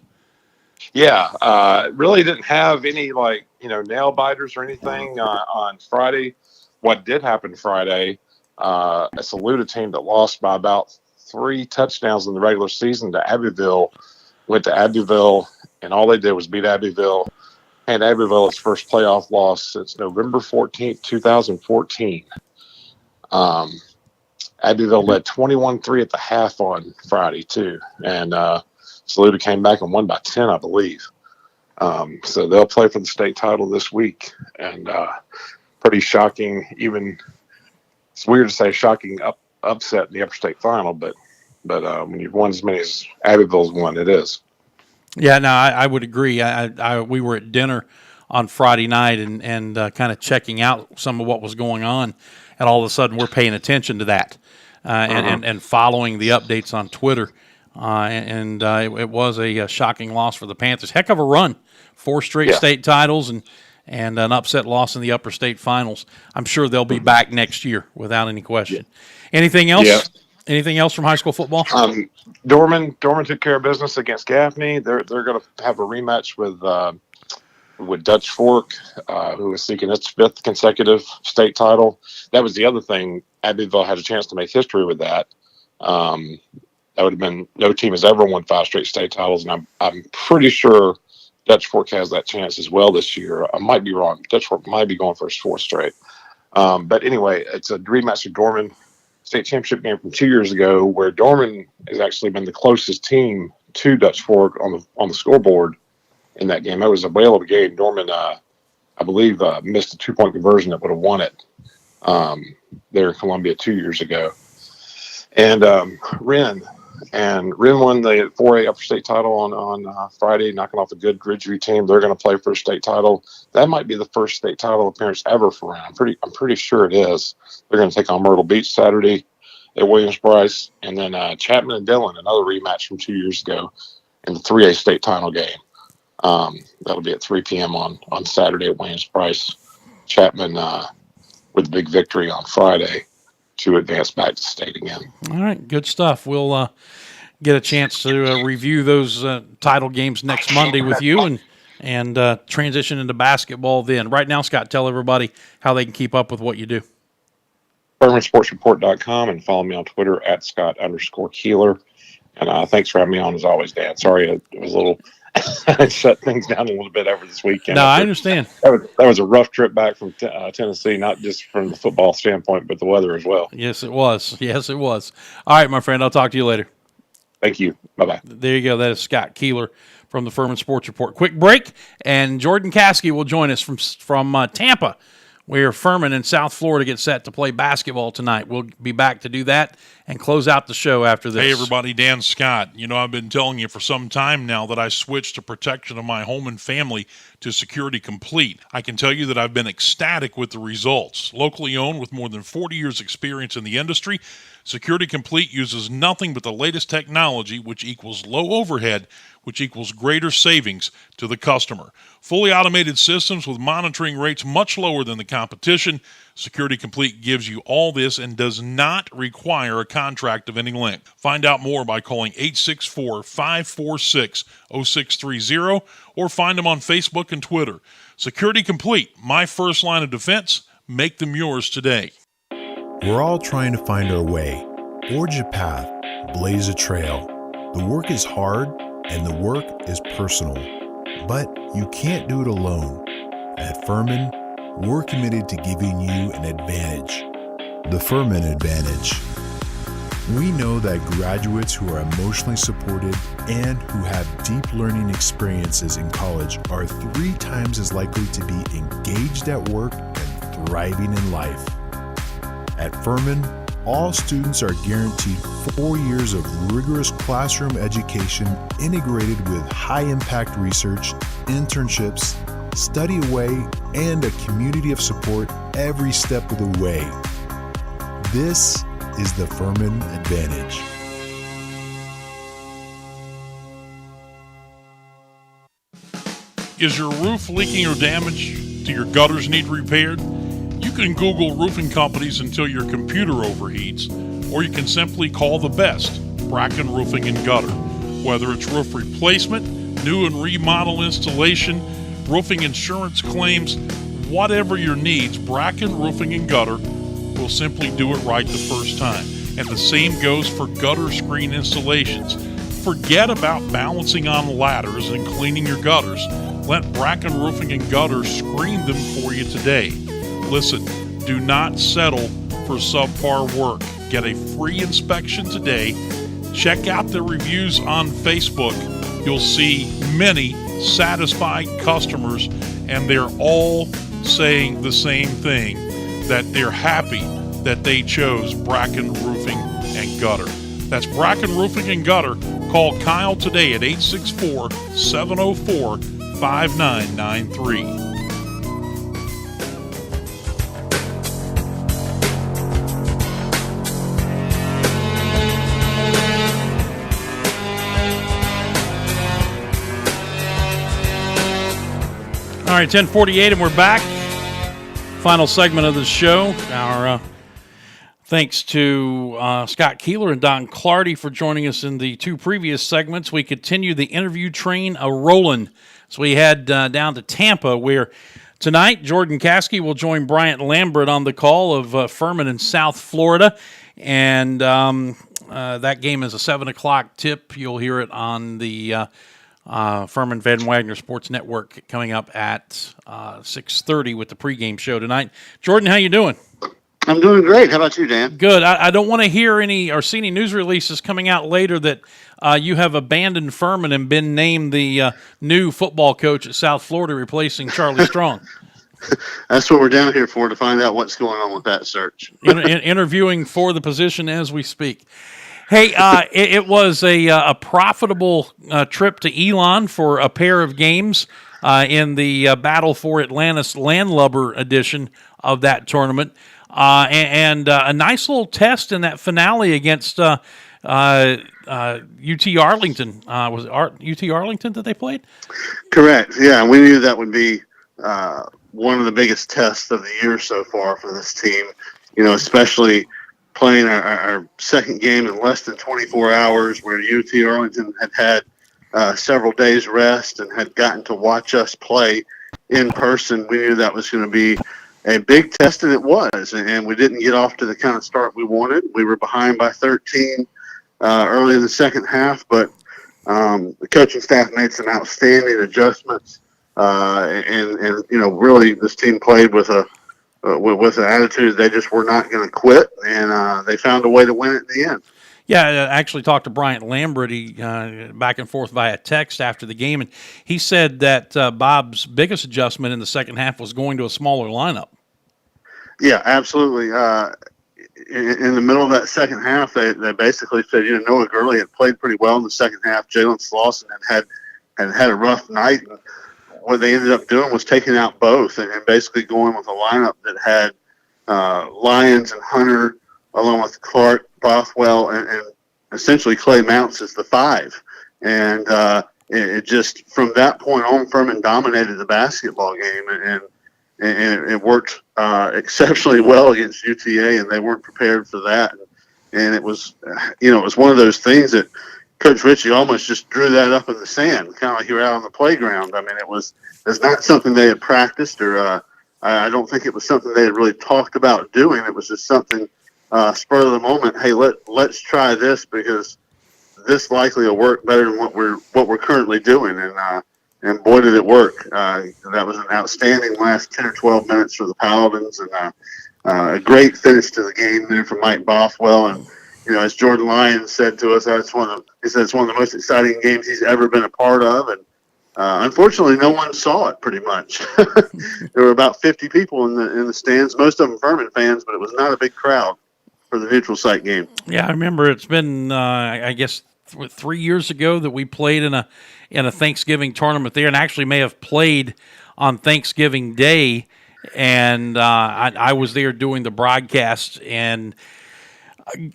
Yeah, really didn't have any nail biters or anything on Friday. What did happen Friday? A Saluda team that lost by about 3 touchdowns in the regular season to Abbeville went to Abbeville, and all they did was beat Abbeville, and Abbeville its first playoff loss since November 14th, 2014. Abbeville led 21-3 at the half on Friday too, and Saluda came back and won by 10, I believe. So they'll play for the state title this week, and pretty shocking. Even it's weird to say shocking upset in the upper state final, but when you've won as many as Abbeville's won, it is. Yeah, no, I would agree. We were at dinner on Friday night and kind of checking out some of what was going on, and all of a sudden we're paying attention to that and following the updates on Twitter. It was a shocking loss for the Panthers. Heck of a run, 4 straight state titles and an upset loss in the upper state finals. I'm sure they'll be back next year without any question. Anything else? Yeah. Anything else from high school football? Dorman took care of business against Gaffney. They're going to have a rematch with Dutch Fork, who is seeking its 5th consecutive state title. That was the other thing. Abbeville had a chance to make history with that. That would have been no team has ever won 5 straight state titles, and I'm pretty sure Dutch Fork has that chance as well this year. I might be wrong. Dutch Fork might be going for his 4th straight. But anyway, it's a rematch with Dorman. State championship game from 2 years ago, where Dorman has actually been the closest team to Dutch Fork on the scoreboard in that game. That was a whale of a game. Dorman, I believe, missed a 2-point conversion that would have won it there in Columbia 2 years ago. And Wren won the 4A upper state title on Friday, knocking off a good Ridgeview team. They're going to play for a state title. That might be the first state title appearance ever for Wren. I'm pretty sure it is. They're going to take on Myrtle Beach Saturday at Williams-Brice, and then Chapman and Dillon, another rematch from 2 years ago in the 3A state title game. That'll be at 3 p.m. on Saturday at Williams-Brice. Chapman with a big victory on Friday to advance back to state again. All right, good stuff. We'll get a chance to review those title games next Monday with you and transition into basketball then. Right now, Scott, tell everybody how they can keep up with what you do. FurmanSportsReport.com and follow me on Twitter at Scott_Keeler. And thanks for having me on as always, Dan. Sorry, it was a little I shut things down a little bit over this weekend. No, I understand. That was a rough trip back from Tennessee, not just from the football standpoint, but the weather as well. Yes, it was. Yes, it was. All right, my friend, I'll talk to you later. Thank you. Bye-bye. There you go. That is Scott Keeler from the Furman Sports Report. Quick break, and Jordan Caskey will join us from Tampa, where Furman and South Florida get set to play basketball tonight. We'll be back to do that and close out the show after this. Hey, everybody, Dan Scott. I've been telling you for some time now that I switched to protection of my home and family to Security Complete. I can tell you that I've been ecstatic with the results. Locally owned with more than 40 years experience in the industry, Security Complete uses nothing but the latest technology, which equals low overhead, which equals greater savings to the customer. Fully automated systems with monitoring rates much lower than the competition. Security Complete gives you all this and does not require a contract of any length. Find out more by calling 864-546-0630 or find them on Facebook and Twitter. Security Complete, my first line of defense. Make them yours today. We're all trying to find our way, forge a path, blaze a trail. The work is hard and the work is personal, but you can't do it alone. At Furman, we're committed to giving you an advantage, the Furman Advantage. We know that graduates who are emotionally supported and who have deep learning experiences in college are 3 times as likely to be engaged at work and thriving in life. At Furman, all students are guaranteed 4 years of rigorous classroom education integrated with high-impact research, internships, study away, and a community of support every step of the way. This is the Furman Advantage. Is your roof leaking or damaged? Do your gutters need repaired? You can Google roofing companies until your computer overheats, or you can simply call the best, Bracken Roofing and Gutter. Whether it's roof replacement, new and remodel installation, roofing insurance claims, whatever your needs, Bracken Roofing and Gutter will simply do it right the first time. And the same goes for gutter screen installations. Forget about balancing on ladders and cleaning your gutters. Let Bracken Roofing and Gutter screen them for you today. Listen, do not settle for subpar work. Get a free inspection today. Check out the reviews on Facebook. You'll see many satisfied customers, and they're all saying the same thing, that they're happy that they chose Bracken Roofing and Gutter. That's Bracken Roofing and Gutter. Call Kyle today at 864-704-5993. All right, 10:48, and we're back. Final segment of the show. Our thanks to Scott Keeler and Don Clardy for joining us in the 2 previous segments. We continue the interview train a-rolling. So we head down to Tampa, where tonight Jordan Caskey will join Bryant Lambert on the call of Furman in South Florida. And that game is a 7 o'clock tip. You'll hear it on the Furman Van Wagner Sports Network coming up at 6:30 with the pregame show tonight. Jordan, how you doing? I'm doing great. How about you, Dan? Good. I don't want to hear any or see any news releases coming out later that you have abandoned Furman and been named the new football coach at South Florida, replacing Charlie Strong. That's what we're down here for, to find out what's going on with that search. Interviewing for the position as we speak. Hey, it was a profitable trip to Elon for a pair of games in the Battle for Atlantis Landlubber edition of that tournament. And a nice little test in that finale against UT Arlington. Was it UT Arlington that they played? Correct. Yeah, we knew that would be one of the biggest tests of the year so far for this team. You know, especially playing our second game in less than 24 hours, where UT Arlington had several days rest and had gotten to watch us play in person. We knew that was going to be a big test, and it was. And we didn't get off to the kind of start we wanted. We were behind by 13 early in the second half, but the coaching staff made some outstanding adjustments. And you know, really, this team played with an attitude they just were not going to quit, and they found a way to win it in the end. Yeah, I actually talked to Bryant Lambert back and forth via text after the game, and he said that Bob's biggest adjustment in the second half was going to a smaller lineup. Yeah, absolutely. In the middle of that second half, they basically said, you know, Noah Gurley had played pretty well in the second half. Jalen Slauson had a rough night. And what they ended up doing was taking out both and basically going with a lineup that had Lyons and Hunter along with Clark, Bothwell, and essentially Clay Mounts as the 5. And it just, from that point on, Furman dominated the basketball game, and it worked exceptionally well against UTA, and they weren't prepared for that. And it was, it was one of those things that Coach Ritchie almost just drew that up in the sand, kind of like you were out on the playground. I mean, it's not something they had practiced, or I don't think it was something they had really talked about doing. It was just something spur of the moment. Hey, let's try this because this likely will work better than what we're currently doing. And boy, did it work. That was an outstanding last 10 or 12 minutes for the Paladins, and a great finish to the game there from Mike Bothwell. And, as Jordan Lyons said to us, it's one of the most exciting games he's ever been a part of. And unfortunately, no one saw it pretty much. There were about 50 people in the stands, most of them Furman fans, but it was not a big crowd for the neutral site game. Yeah, I remember it's been, I guess, 3 years ago that we played in a Thanksgiving tournament there, and actually may have played on Thanksgiving Day. And I was there doing the broadcast, and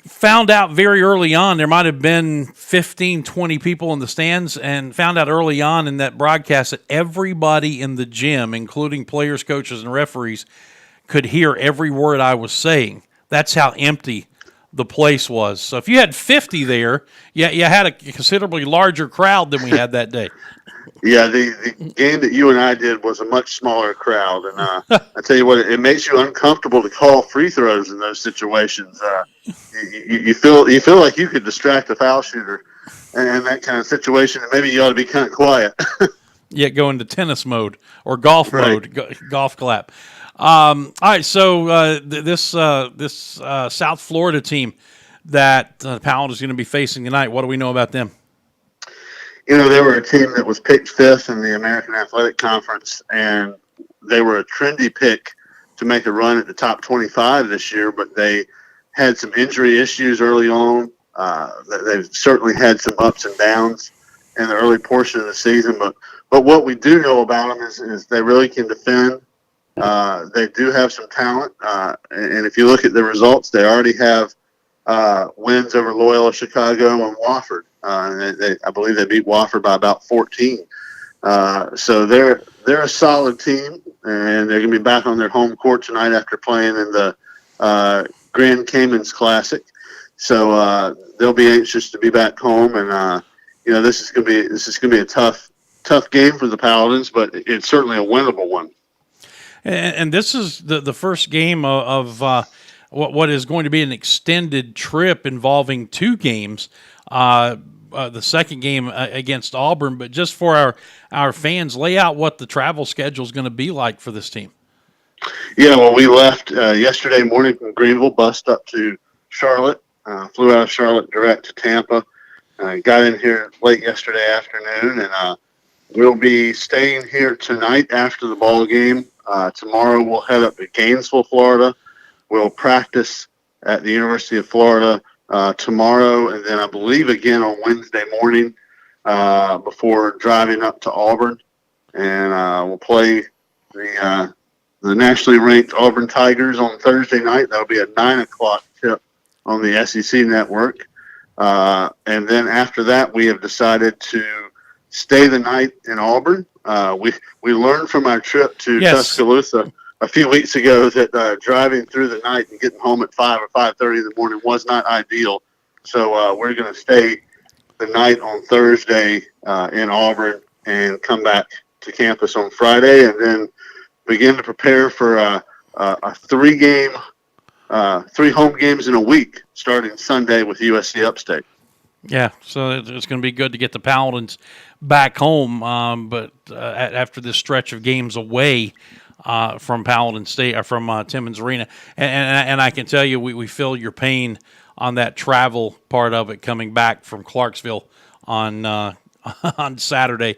found out very early on there might have been 15, 20 people in the stands, and found out early on in that broadcast that everybody in the gym, including players, coaches, and referees, could hear every word I was saying. That's how empty the place was. So if you had 50 there, you had a considerably larger crowd than we had that day. Yeah, the game that you and I did was a much smaller crowd, and I tell you what, it makes you uncomfortable to call free throws in those situations. You feel like you could distract a foul shooter, and that kind of situation, and maybe you ought to be kind of quiet. Yeah, go into tennis mode or golf Right. mode, golf clap. All right, so this South Florida team that Powell is going to be facing tonight, what do we know about them? They were a team that was picked 5th in the American Athletic Conference, and they were a trendy pick to make a run at the top 25 this year, but they had some injury issues early on. They've certainly had some ups and downs in the early portion of the season, but what we do know about them is they really can defend. They do have some talent, and if you look at the results, they already have wins over Loyola Chicago and Wofford. I believe they beat Wofford by about 14. So they're a solid team, and they're going to be back on their home court tonight after playing in the Grand Caymans Classic. So they'll be anxious to be back home, and this is going to be a tough game for the Paladins, but it's certainly a winnable one. And this is the first game of what is going to be an extended trip involving 2 games. The second game against Auburn, but just for our fans, lay out what the travel schedule is going to be like for this team. Yeah, well, we left yesterday morning from Greenville, bussed up to Charlotte, flew out of Charlotte direct to Tampa, got in here late yesterday afternoon, and we'll be staying here tonight after the ball game. Tomorrow we'll head up to Gainesville, Florida. We'll practice at the University of Florida tomorrow, and then I believe again on Wednesday morning before driving up to Auburn, and we'll play the nationally ranked Auburn Tigers on Thursday night. That'll be a 9:00 tip on the SEC network, and then after that we have decided to stay the night in Auburn. We learned from our trip to Tuscaloosa a few weeks ago that driving through the night and getting home at 5 or 5:30 in the morning was not ideal. So we're going to stay the night on Thursday in Auburn and come back to campus on Friday, and then begin to prepare for a 3 home games in a week starting Sunday with USC Upstate. Yeah, so it's going to be good to get the Paladins back home, but after this stretch of games away from Paladin State or from Timmons Arena, and I can tell you we feel your pain on that travel part of it coming back from Clarksville on Saturday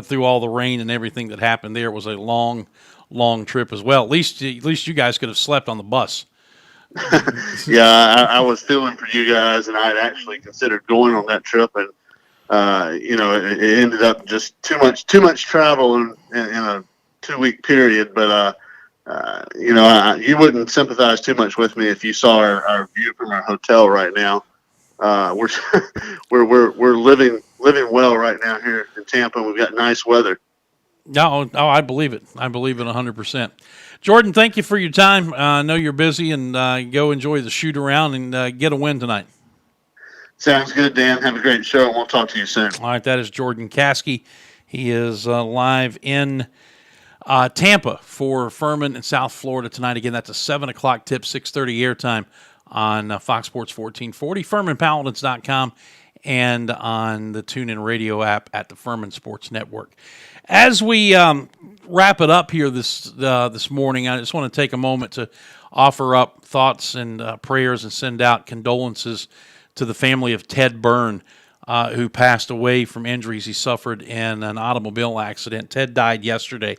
through all the rain and everything that happened there. It was a long trip as well. At least you guys could have slept on the bus. Yeah, I was feeling for you guys, and I had actually considered going on that trip, and it ended up just too much travel in a 2-week period. But You wouldn't sympathize too much with me if you saw our view from our hotel right now. We're we're living well right now here in Tampa. We've got nice weather. No, I believe it. I believe it 100%. Jordan, thank you for your time. I know you're busy, and go enjoy the shoot around and get a win tonight. Sounds good, Dan. Have a great show, and we'll talk to you soon. All right, that is Jordan Caskey. He is live in Tampa for Furman and South Florida tonight. Again, that's a 7 o'clock tip, 6:30 airtime on Fox Sports 1440, FurmanPaladins.com, and on the TuneIn Radio app at the Furman Sports Network. As we wrap it up here this morning, I just want to take a moment to offer up thoughts and prayers and send out condolences to the family of Ted Byrne, who passed away from injuries he suffered in an automobile accident. Ted died yesterday.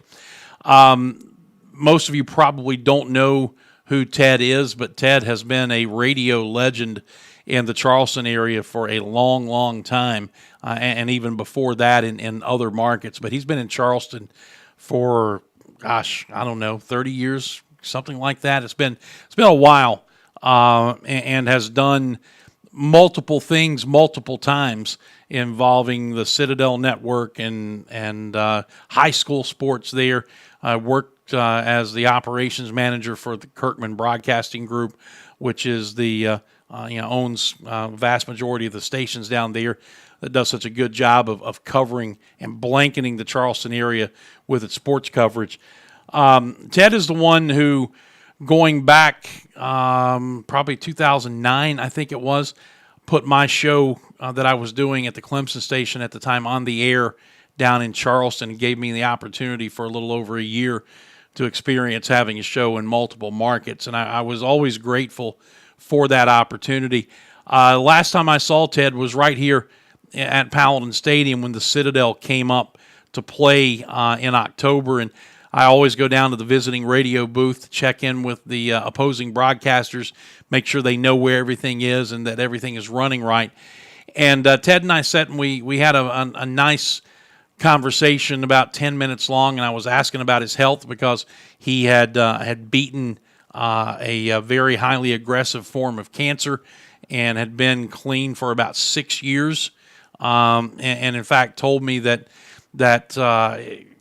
Most of you probably don't know who Ted is, but Ted has been a radio legend in the Charleston area for a long, long time, and even before that in other markets. But he's been in Charleston for, 30 years, something like that. It's been a while, and has done multiple things multiple times involving the Citadel Network and high school sports there. Worked as the operations manager for the Kirkman Broadcasting Group, which is the owns vast majority of the stations down there, that does such a good job of covering and blanketing the Charleston area with its sports coverage. Ted is the one who, going back probably 2009, I think it was, put my show that I was doing at the Clemson station at the time on the air down in Charleston, and gave me the opportunity for a little over a year to experience having a show in multiple markets. And I was always grateful for that opportunity. Last time I saw Ted was right here at Paladin Stadium when the Citadel came up to play in October. And I always go down to the visiting radio booth to check in with the opposing broadcasters, make sure they know where everything is and that everything is running right. And Ted and I sat and we had a nice conversation about 10 minutes long, and I was asking about his health because he had beaten a very highly aggressive form of cancer and had been clean for about 6 years, and in fact told me that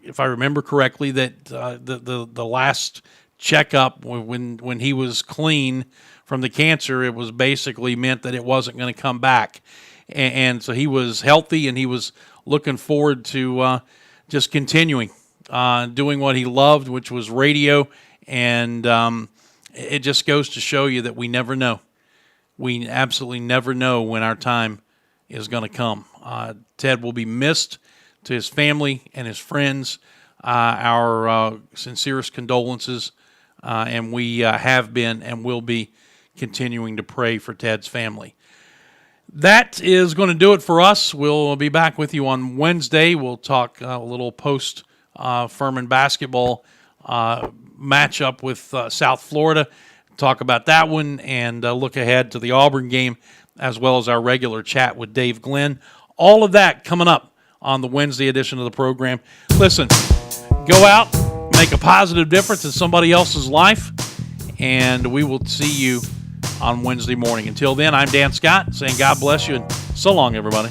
if I remember correctly, that the last checkup when he was clean from the cancer, it was basically meant that it wasn't going to come back, and so he was healthy and he was looking forward to just continuing doing what he loved, which was radio. And it just goes to show you that we never know. We absolutely never know when our time is going to come. Ted will be missed. To his family and his friends, our sincerest condolences, and we have been and will be continuing to pray for Ted's family. That is going to do it for us. We'll be back with you on Wednesday. We'll talk a little post Furman basketball matchup with South Florida, talk about that one, and look ahead to the Auburn game, as well as our regular chat with Dave Glenn. All of that coming up on the Wednesday edition of the program. Listen, go out, make a positive difference in somebody else's life, and we will see you on Wednesday morning. Until then, I'm Dan Scott saying God bless you, and so long, everybody.